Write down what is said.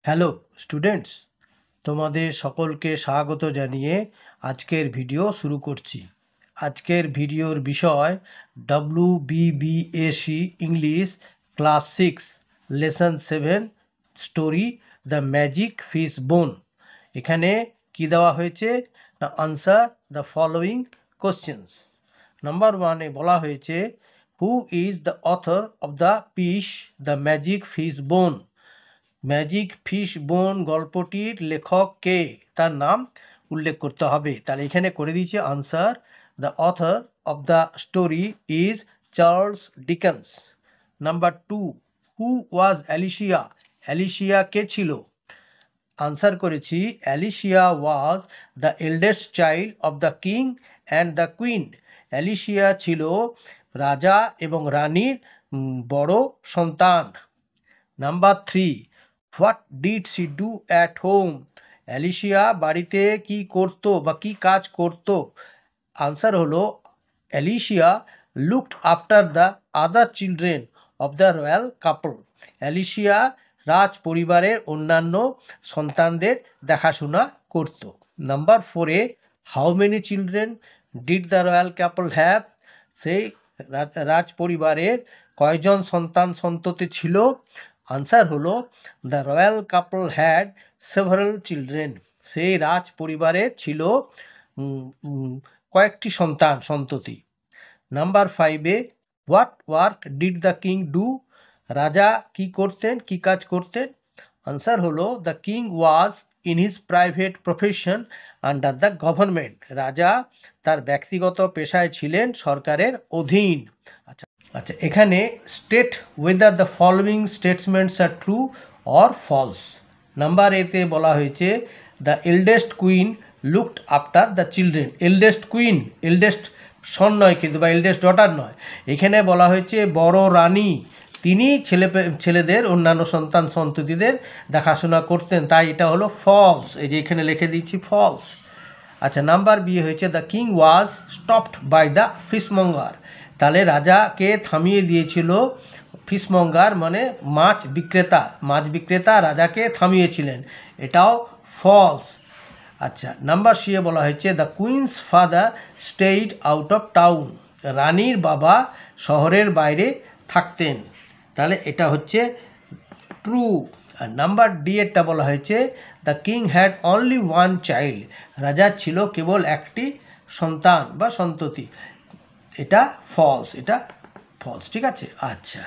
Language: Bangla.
হ্যালো স্টুডেন্টস, তোমাদের সকলকে স্বাগত জানিয়ে আজকের ভিডিও শুরু করছি। আজকের ভিডিওর বিষয় WBBAC English class 6 lesson 7 story the magic fish bone. এখানে কি দেওয়া হয়েছে না, answer the following questions. Number 1-এ বলা হয়েছে who is the author of the piece the magic fish bone. Magic fish bone গল্পটির লেখক কে, তার নাম উল্লেখ করতে হবে। তাহলে এখানে করে দিয়েছে answer the author of the story is Charles Dickens. Number 2, who was Alicia. Alicia কে ছিল? আনসার করেছি Alicia was the eldest child of the king and the queen. Alicia ছিল রাজা এবং রানীর বড় সন্তান। Number 3, what did she do at home. Alicia বাড়িতে কি করতো বা কি কাজ করতো? আনসার হলো Alicia looked after the other children of the royal couple. Alicia রাজ পরিবারের অন্যান্য সন্তানদের দেখাশোনা করত। নাম্বার 4-এ how many children did the royal couple have. সেই রাজ পরিবারের কয়জন সন্তান সন্ততি ছিল? আনসার হলো the royal couple had several children. সেই রাজ পরিবারের ছিল কয়েকটি সন্ততি। নাম্বার 5-এ what work did the king do. রাজা কি করতেন, কি কাজ করতেন? আনসার হলো the king was in his private profession under the government. রাজা তার ব্যক্তিগত পেশায় ছিলেন সরকারের অধীন। আচ্ছা, এখানে state whether the following statements are true or false. Number 8-এ বলা হয়েছে the eldest queen looked after the children. Eldest queen, eldest son নয় কিন্তু, বা এল্ডেস্ট ডটার নয়। এখানে বলা হয়েছে বড় রানী, তিনি ছেলেদের অন্যান্য সন্তান সন্ততিদের দেখাশোনা করতেন, তাই এটা হলো ফলস। এই যে এখানে লিখে দিচ্ছি ফলস। আচ্ছা, নাম্বার বি হয়েছে the king was stopped by the fishmonger. তাহলে রাজাকে থামিয়ে দিয়েছিল ফিশমঙ্গার, মানে মাছ বিক্রেতা রাজাকে থামিয়েছিলেন, এটাও ফলস। আচ্ছা, নাম্বার সি-এ বলা হয়েছে the Queen's father stayed out of town. রানীর বাবা শহরের বাইরে থাকতেন, তাহলে এটা হচ্ছে ট্রু। আর নাম্বার ডি-এরটা বলা হয়েছে the king had only one child. রাজার ছিল কেবল একটি সন্তান বা সন্ততি, এটা ফলস, ঠিক আছে। আচ্ছা।